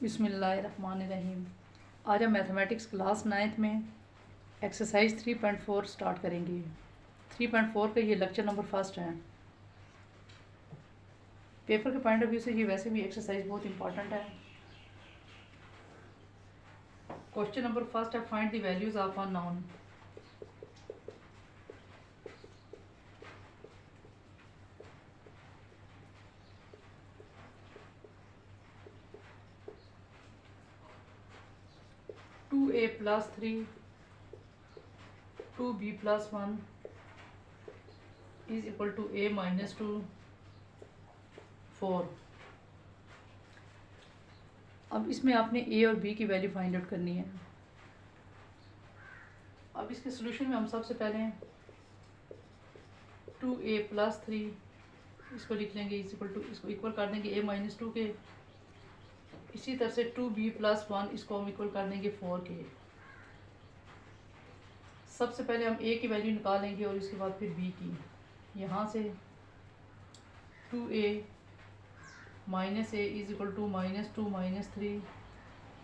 बिस्मिल्लाहिर्रहमानिर्रहीम। आज हम मैथमेटिक्स क्लास 9th में एक्सरसाइज 3.4 स्टार्ट करेंगे। 3.4 का ये लेक्चर नंबर फर्स्ट है। पेपर के पॉइंट ऑफ व्यू से ये वैसे भी एक्सरसाइज बहुत इंपॉर्टेंट है। क्वेश्चन नंबर फर्स्ट है, find the values of unknown. Two a plus 3 2b plus 1 is equal to a minus 2 4। अब इसमें आपने a और b की वैल्यू फाइंड आउट करनी है। अब इसके सोल्यूशन में हम सबसे पहले 2a प्लस 3 इसको लिख लेंगे इज इक्वल टू, इसको इक्वल कर देंगे a माइनस 2 के। इसी तरह से 2b प्लस 1 इसको हम इक्वल कर देंगे 4 के। सबसे पहले हम a की वैल्यू निकालेंगे और इसके बाद फिर b की। यहाँ से 2a minus a is equal to minus 2 minus 3।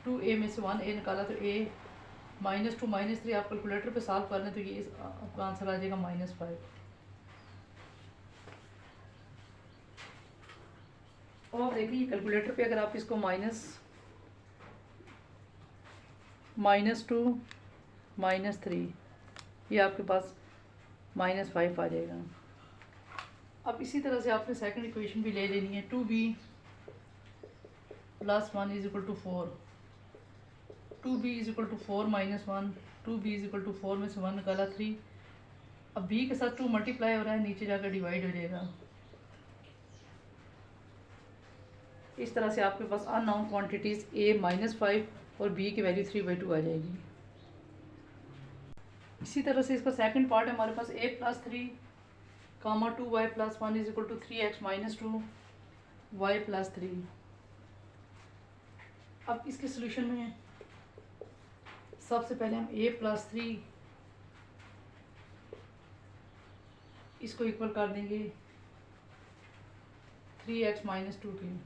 2a में से 1a निकाला तो a माइनस 2 माइनस 3 आप कैलकुलेटर पे सॉल्व कर लें तो ये आपका आंसर आ जाएगा -5। और देखिए कैलकुलेटर पे अगर आप इसको -2 -3 ये आपके पास -5 आ जाएगा। अब इसी तरह से आपने सेकंड इक्वेशन भी ले लेनी है। 2b plus 1 is equal to 4। 2b is equal to 4 minus 1। 2b is equal to 4 में से 1 निकाला 3। अब b के साथ 2 मल्टीप्लाई हो रहा है, नीचे जाकर डिवाइड हो जाएगा। इस तरह से आपके पास अननोन क्वांटिटीज a -5 और b की वैल्यू 3/2 आ जाएगी। इसी तरह से इसका सेकंड पार्ट है हमारे पास a plus 3 comma 2y plus 1 is equal to 3x minus 2 y plus 3। अब इसके सोल्यूशन में सबसे पहले हम a प्लस 3 इसको इक्वल कर देंगे 3x माइनस 2 के।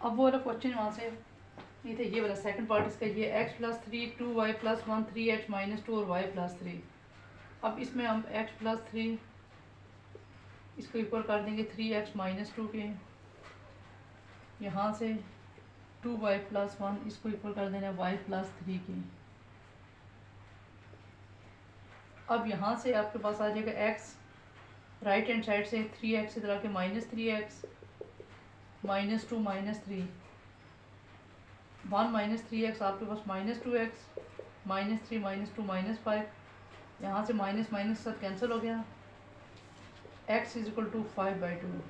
अब वो वाला क्वेश्चन वहाँ से नहीं था, ये वाला सेकंड पार्ट इसका ये x plus 3 2y plus 1 3x minus 2 और y प्लस 3। अब इसमें हम x प्लस 3 इसको इक्वल कर देंगे 3x माइनस 2 के। यहाँ से 2y प्लस 1 इसको इक्वल कर देना y प्लस 3 के। अब यहाँ से आपके पास आ जाएगा x राइट हैंड साइड से 3x इधर आके -3x minus 2 minus 3 1 minus 3x आपके पास -2x -3 -2 -5। यहाँ से माइनस माइनस सब कैंसिल हो गया। x is equal to 5/2।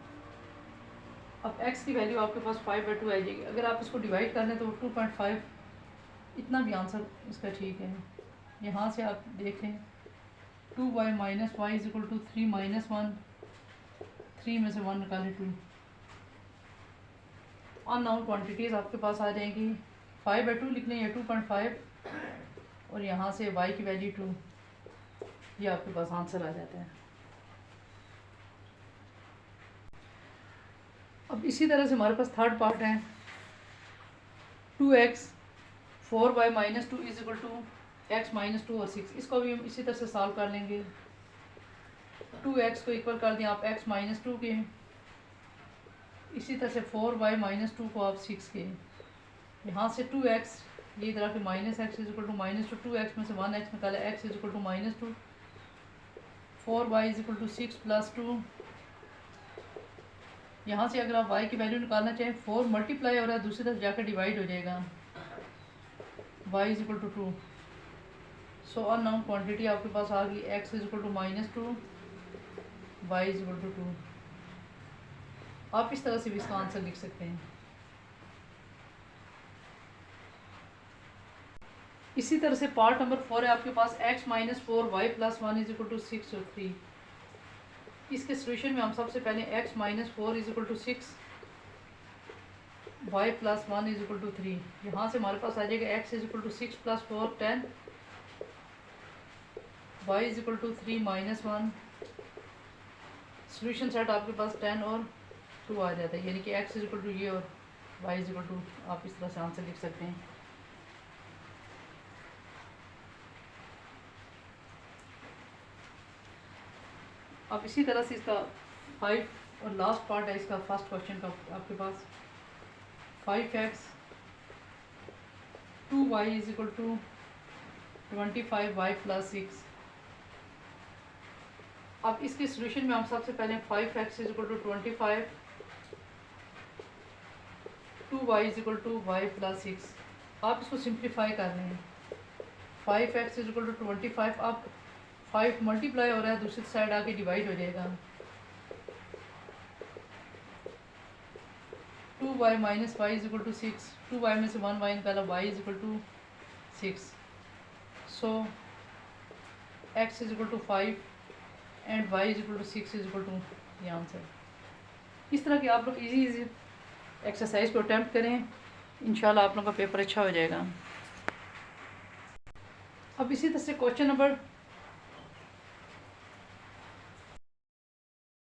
अब x की वैल्यू आपके पास 5/2 आ जाएगी। अगर आप इसको डिवाइड कर लें तो 2.5 इतना भी आंसर इसका ठीक है। यहाँ से आप देखें 2y minus y is equal to 3 minus 1 3 में से 1 निकाले 2। अननोन क्वांटिटीज़ आपके पास आ जाएंगी। 5/2 लिख लें या 2.5 और यहाँ से y की वैल्यू 2, ये आपके पास आंसर आ जाता है। अब इसी तरह से हमारे पास थर्ड पार्ट है 2x 4y minus 2 is equal to x minus 2 और 6। इसको भी हम इसी तरह से सॉल्व कर लेंगे। 2x को इक्वल कर दें आप x माइनस 2 के। इसी तरह से 4y माइनस 2 को आप 6 के। यहाँ से 2x ये इधर आके minus x is equal to minus 2 2x में से 1x निकाला x is equal to -2 4y is equal to 6 plus 2। यहाँ से अगर आप y की वैल्यू निकालना चाहें 4 मल्टीप्लाई हो रहा है, दूसरी तरफ जाकर डिवाइड हो जाएगा। y is equal to 2। So unknown quantity आपके पास आ गई x is equal to -2 y is equal to 2। आप इस तरह से भी इसका आंसर लिख सकते हैं। इसी तरह से पार्ट नंबर 4 है आपके पास x minus 4 y plus 1 is equal to 6 और 3। इसके सोल्यूशन में हम सबसे पहले x minus 4 is equal to 6 y plus 1 is equal to 3। यहाँ से हमारे पास आ जाएगा x is equal to 6 plus 4 10 y is equal to 3 minus 1। Solution set आपके पास 10 और 2 आ जाता है, यानी कि x इक्वल टू ये और y इक्वल टू, आप इस तरह से आंसर लिख सकते हैं। अब इसी तरह से इसका 5 और लास्ट पार्ट है इसका फर्स्ट क्वेश्चन का आपके पास 5x 2y is equal to 25y plus 6। अब इसके सोल्यूशन में हम सबसे पहले 5x is equal to 25 2y is equal to y plus 6, आप इसको सिंप्लीफाई कर रहे हैं। 5x इज इक्वल टू 25, अब 5 मल्टीप्लाई हो रहा है, दूसरी साइड आके डिवाइड हो जाएगा। 2y minus y is equal to 6, 2y में से 1y निकाला, y is equal to 6, so x is equal to 5 and y is equal to 6 is equal to ये आंसर। इस तरह के आप लोग इजी एक्सरसाइज को अटैम्प्ट करें, इंशाल्लाह आप लोगों का पेपर अच्छा हो जाएगा। अब इसी तरह से क्वेश्चन नंबर